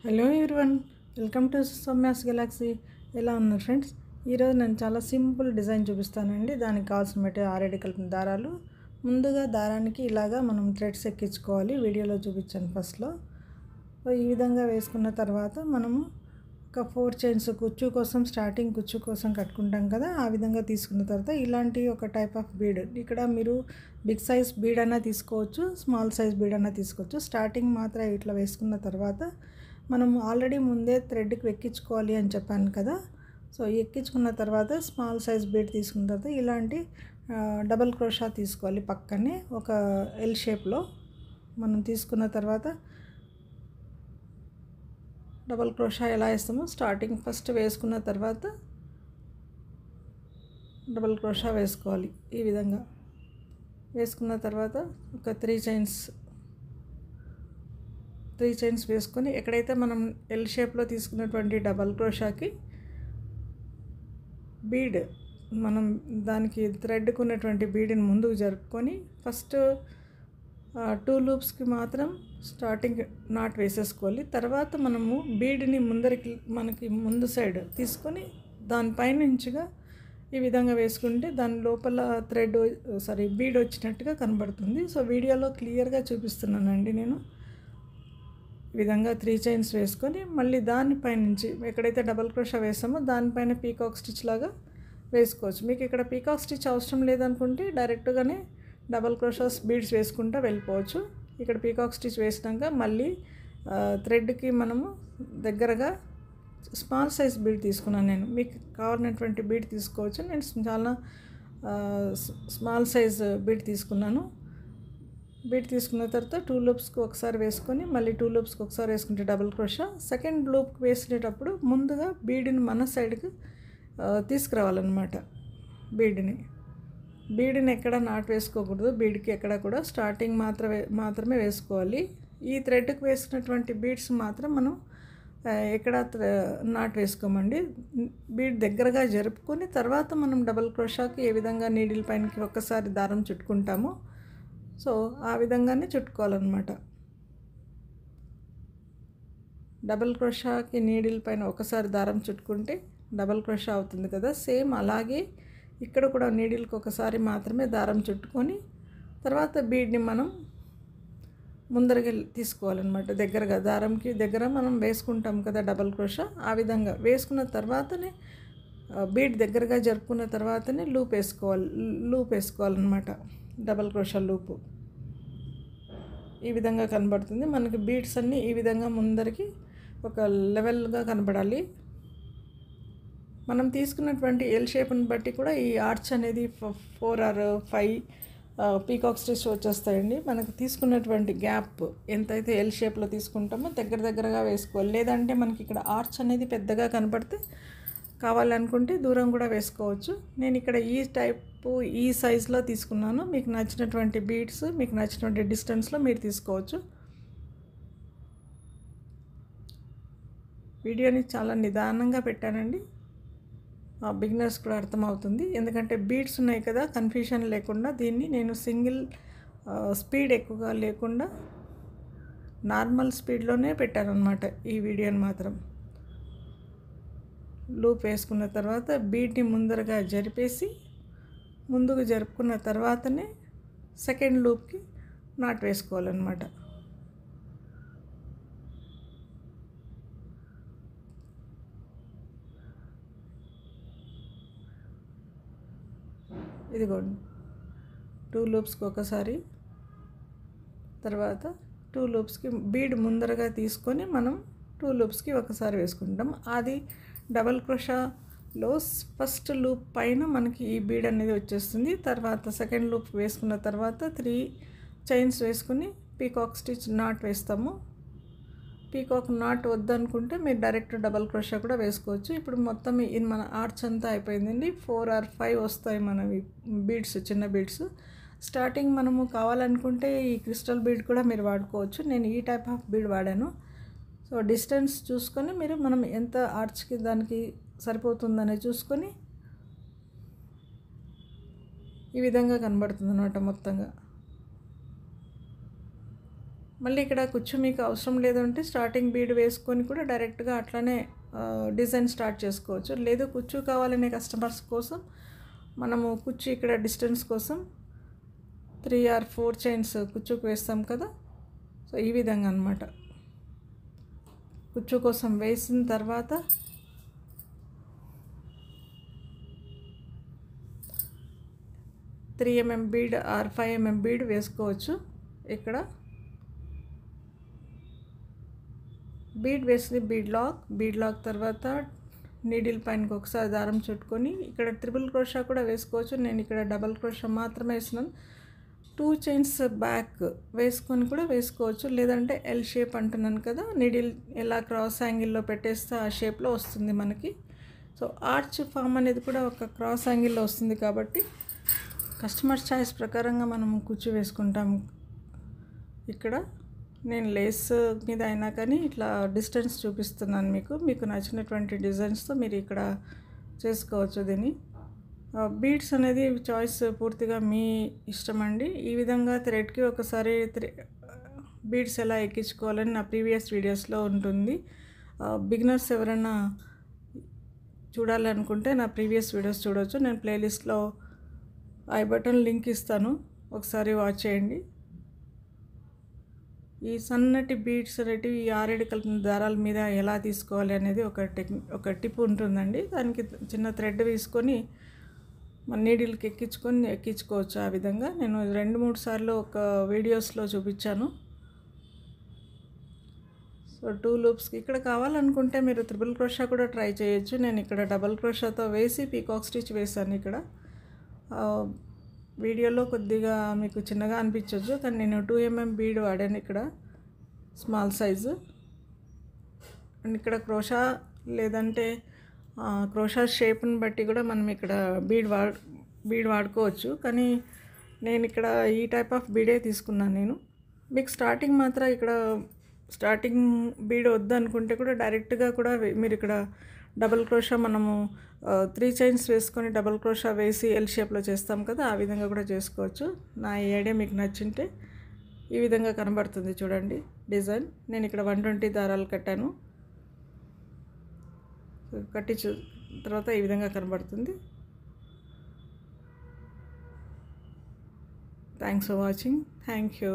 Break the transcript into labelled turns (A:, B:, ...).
A: Hello everyone, welcome to Soumya's Galaxy. ఎలా ఉన్నారు friends? ఈరోజు నేను చాలా సింపుల్ డిజైన్ చూపిస్తానండి. దానికి కావాల్సిన ఆల్రెడీ కలిపిన దారాలు. ముందుగా దారానికి ఇలాగా మనం థ్రెడ్స్ ఎక్కించుకోవాలి. వీడియోలో చూపించాను ఫస్ట్లో. ఈ విధంగా వేసుకున్న తర్వాత మనము ఒక 4 చైన్స్ కుచ్చు కోసం, స్టార్టింగ్ కుచ్చు కోసం కట్టుకుంటాం కదా, ఆ విధంగా తీసుకున్న తర్వాత ఇలాంటి ఒక టైప్ ఆఫ్ బీడ్, ఇక్కడ మీరు బిగ్ సైజ్ బీడ్ అయినా తీసుకోవచ్చు, స్మాల్ సైజ్ బీడ్ అయినా తీసుకోవచ్చు. స్టార్టింగ్ మాత్రం ఇట్లా వేసుకున్న తర్వాత మనం ఆల్రెడీ ముందే థ్రెడ్కి ఎక్కించుకోవాలి అని చెప్పాను కదా. సో ఎక్కించుకున్న తర్వాత స్మాల్ సైజ్ బీడ్ తీసుకున్న తర్వాత ఇలాంటి డబల్ క్రోషా తీసుకోవాలి. పక్కనే ఒక ఎల్ షేప్లో మనం తీసుకున్న తర్వాత డబల్ క్రోషా ఎలా వేస్తామో స్టార్టింగ్ ఫస్ట్ వేసుకున్న తర్వాత డబల్ క్రోషా వేసుకోవాలి. ఈ విధంగా వేసుకున్న తర్వాత ఒక 3 చైన్స్ వేసుకొని ఎక్కడైతే మనం ఎల్ షేప్లో తీసుకున్నటువంటి డబల్ క్రోషాకి బీడ్, మనం దానికి థ్రెడ్కు ఉన్నటువంటి బీడ్ని ముందుకు జరుపుకొని ఫస్ట్ 2 లూప్స్కి మాత్రం స్టార్టింగ్ నాట్ వేసేసుకోవాలి. తర్వాత మనము బీడ్ని మనకి ముందు సైడ్ తీసుకొని దానిపైనుంచిగా ఈ విధంగా వేసుకుంటే దాని లోపల బీడ్ వచ్చినట్టుగా కనబడుతుంది. సో వీడియోలో క్లియర్గా చూపిస్తున్నానండి నేను. ఈ విధంగా 3 చైన్స్ వేసుకొని మళ్ళీ దానిపైనుంచి ఎక్కడైతే డబల్ క్రోషా వేసామో దానిపైన పీకాక్ స్టిచ్ లాగా వేసుకోవచ్చు. మీకు ఇక్కడ పీకాక్ స్టిచ్ అవసరం లేదనుకుంటే డైరెక్ట్గానే డబల్ క్రోషాస్ బీడ్స్ వేసుకుంటూ వెళ్ళిపోవచ్చు. ఇక్కడ పీకాక్ స్టిచ్ వేసినాక మళ్ళీ థ్రెడ్కి మనము దగ్గరగా స్మాల్ సైజ్ బీడ్ తీసుకున్నాను. నేను మీకు కావాలన్నటువంటి బీడ్ తీసుకోవచ్చు. నేను చాలా స్మాల్ సైజ్ బీడ్ తీసుకున్నాను. బీడ్ తీసుకున్న తర్వాత 2 లూప్స్కి ఒకసారి వేసుకొని మళ్ళీ 2 లూప్స్కి ఒకసారి వేసుకుంటే డబుల్ క్రోషా. సెకండ్ లూప్కి వేసుకునేటప్పుడు ముందుగా బీడ్ని మన సైడ్కి తీసుకురావాలన్నమాట. బీడ్ని ఎక్కడ నాట్ వేసుకోకూడదు. బీడ్కి ఎక్కడ కూడా స్టార్టింగ్ మాత్రమే వేసుకోవాలి. ఈ థ్రెడ్కి వేసుకున్నటువంటి బీడ్స్ మాత్రం మనం ఎక్కడ నాట్ వేసుకోమండి. బీడ్ దగ్గరగా జరుపుకొని తర్వాత మనం డబల్ క్రోషాకి ఏ విధంగా నీడిల్ పైనకి ఒక్కసారి దారం చుట్టుకుంటామో సో ఆ విధంగానే చుట్టుకోవాలన్నమాట. డబల్ క్రోషాకి నీడిల్ పైన ఒకసారి దారం చుట్టుకుంటే డబల్ క్రోషా అవుతుంది కదా. సేమ్ అలాగే ఇక్కడ కూడా నీడిల్కి ఒకసారి మాత్రమే దారం చుట్టుకొని తర్వాత బీడ్ని మనం ముందరగా తీసుకోవాలన్నమాట. దగ్గరగా దారంకి దగ్గర మనం వేసుకుంటాం కదా డబల్ క్రోషా, ఆ విధంగా వేసుకున్న తర్వాతనే బీడ్ దగ్గరగా జరుపుకున్న తర్వాతనే లూప్ వేసుకోవాలన్నమాట. డబల్ క్రోషా లూపు ఈ విధంగా కనబడుతుంది మనకి. బీడ్స్ అన్నీ ఈ విధంగా ముందరికి ఒక లెవెల్గా కనబడాలి. మనం తీసుకున్నటువంటి ఎల్ షేప్ని బట్టి కూడా ఈ ఆర్చ్ అనేది 4 or 5 పీకాక్ స్టిచ్ వచ్చేస్తాయండి. మనకు తీసుకున్నటువంటి గ్యాప్ ఎంతైతే ఎల్ షేప్లో తీసుకుంటామో దగ్గరగా వేసుకోవాలి. లేదంటే మనకి ఇక్కడ ఆర్చ్ అనేది పెద్దగా కనపడితే కావాలనుకుంటే దూరం కూడా వేసుకోవచ్చు. నేను ఇక్కడ ఈ సైజులో తీసుకున్నాను. మీకు నచ్చినటువంటి బీడ్స్, మీకు నచ్చినటువంటి డిస్టెన్స్లో మీరు తీసుకోవచ్చు. వీడియోని చాలా నిదానంగా పెట్టానండి. బిగినర్స్ కూడా అర్థమవుతుంది. ఎందుకంటే బీడ్స్ ఉన్నాయి కదా, కన్ఫ్యూషన్ లేకుండా దీన్ని నేను సింగిల్ స్పీడ్ ఎక్కువగా లేకుండా నార్మల్ స్పీడ్లోనే పెట్టాను అన్నమాట. ఈ వీడియోని మాత్రం లూప్ వేసుకున్న తర్వాత బీడ్ని ముందరగా జరిపేసి ముందుకు జరుపుకున్న తర్వాతనే సెకండ్ లూప్కి నాట్ వేసుకోవాలన్నమాట. ఇదిగోండి 2 లూప్స్కి ఒకసారి, తర్వాత 2 లూప్స్కి బీడ్ ముందరగా తీసుకొని మనం 2 లూప్స్కి ఒకసారి వేసుకుంటాం. అది డబల్ క్రోషాలో ఫస్ట్ లూప్ పైన మనకి ఈ బీడ్ అనేది వచ్చేస్తుంది. తర్వాత సెకండ్ లూప్ వేసుకున్న తర్వాత 3 చైన్స్ వేసుకుని పీకాక్ స్టిచ్ నాట్ వేస్తాము. పీకాక్ నాట్ వద్దనుకుంటే మీరు డైరెక్ట్ డబల్ క్రోషా కూడా వేసుకోవచ్చు. ఇప్పుడు మొత్తం మన ఆర్చ్ అంతా అయిపోయిందండి. 4 or 5 వస్తాయి మనవి బీడ్స్, చిన్న బీడ్స్. స్టార్టింగ్ మనము కావాలనుకుంటే ఈ క్రిస్టల్ బీడ్ కూడా మీరు వాడుకోవచ్చు. నేను ఈ టైప్ ఆఫ్ బీడ్ వాడాను. సో డిస్టెన్స్ చూసుకొని మనం ఎంత ఆర్చ్కి దానికి సరిపోతుందని చూసుకొని ఈ విధంగా కనబడుతుంది అన్నమాట. మళ్ళీ ఇక్కడ కుచ్చు మీకు అవసరం లేదంటే స్టార్టింగ్ బీడ్ వేసుకొని కూడా డైరెక్ట్గా అట్లనే డిజైన్ స్టార్ట్ చేసుకోవచ్చు. లేదు కుచ్చు కావాలనే కస్టమర్స్ కోసం మనము కుచ్చు ఇక్కడ డిస్టెన్స్ కోసం 3 or 4 చైన్స్ కుచ్చుకు వేస్తాం కదా. సో ఈ విధంగా అన్నమాట. కుచ్చు కోసం వేసిన తర్వాత 3 mm bead or 5 mm bead వేసుకోవచ్చు. ఇక్కడ బీడ్ వేసి బీడ్ లాక్ తర్వాత నీడిల్ పైనకి ఒకసారి దారం చుట్టుకొని ఇక్కడ ట్రిపుల్ క్రోషా కూడా వేసుకోవచ్చు. నేను ఇక్కడ డబల్ క్రోషా మాత్రమే వేసినాను. 2 చైన్స్ బ్యాక్ వేసుకొని కూడా వేసుకోవచ్చు. లేదంటే ఎల్ షేప్ అంటున్నాను కదా, నీడిల్ ఎలా క్రాస్ యాంగిల్లో పెట్టేస్తే ఆ షేప్లో వస్తుంది మనకి. సో ఆర్చ్ ఫామ్ అనేది కూడా ఒక క్రాస్ యాంగిల్లో వస్తుంది కాబట్టి కస్టమర్ చాయిస్ ప్రకారంగా మనం కుచ్చు వేసుకుంటాం. ఇక్కడ నేను లేస్ మీద అయినా కానీ ఇట్లా డిస్టెన్స్ చూపిస్తున్నాను మీకు నచ్చినటువంటి డిజైన్స్తో మీరు ఇక్కడ చేసుకోవచ్చు. దీన్ని బీడ్స్ అనేది చాయిస్ పూర్తిగా మీ ఇష్టం అండి. ఈ విధంగా థ్రెడ్కి ఒకసారి బీడ్స్ ఎలా ఎక్కించుకోవాలని నా ప్రీవియస్ వీడియోస్లో ఉంటుంది. బిగినర్స్ ఎవరైనా చూడాలనుకుంటే నా ప్రీవియస్ వీడియోస్ చూడవచ్చు. నేను ప్లేలిస్ట్లో ఐ బటన్ లింక్ ఇస్తాను, ఒకసారి వాచ్ చేయండి. ఈ సన్నటి బీడ్స్ అనేటివి ఈ 6 కలిపిన దారాల మీద ఎలా తీసుకోవాలి అనేది ఒక టిప్ ఉంటుందండి. దానికి చిన్న థ్రెడ్ తీసుకొని మన నీడిల్కి ఎక్కించుకోవచ్చు. ఆ విధంగా నేను 2-3 సార్లు ఒక వీడియోస్లో చూపించాను. సో 2 లూప్స్కి ఇక్కడ కావాలనుకుంటే మీరు ట్రిపుల్ క్రోషా కూడా ట్రై చేయొచ్చు. నేను ఇక్కడ డబల్ క్రోషాతో వేసి పీకాక్ స్టిచ్ వేసాను. ఇక్కడ వీడియోలో కొద్దిగా మీకు చిన్నగా అనిపించవచ్చు, కానీ నేను 2 mm బీడ్ వాడాను ఇక్కడ స్మాల్ సైజు. అండ్ ఇక్కడ క్రోషా లేదంటే క్రోషా షేప్ని బట్టి కూడా మనం ఇక్కడ బీడ్ వాడుకోవచ్చు. కానీ నేను ఇక్కడ ఈ టైప్ ఆఫ్ బీడే తీసుకున్నాను నేను. మీకు స్టార్టింగ్ మాత్రం ఇక్కడ స్టార్టింగ్ బీడ్ వద్దనుకుంటే కూడా డైరెక్ట్గా కూడా మీరు ఇక్కడ డబల్ క్రోషా మనము 3 చైన్స్ వేసుకొని డబల్ క్రోషా వేసి ఎల్ షేప్లో చేస్తాం కదా, ఆ విధంగా కూడా చేసుకోవచ్చు. నా ఈ ఐడియా మీకు నచ్చింటే ఈ విధంగా కనబడుతుంది చూడండి డిజైన్. నేను ఇక్కడ 120 దారాలు కట్టాను. కట్టి తర్వాత ఈ విధంగా కనబడుతుంది. Thanks for watching. Thank you.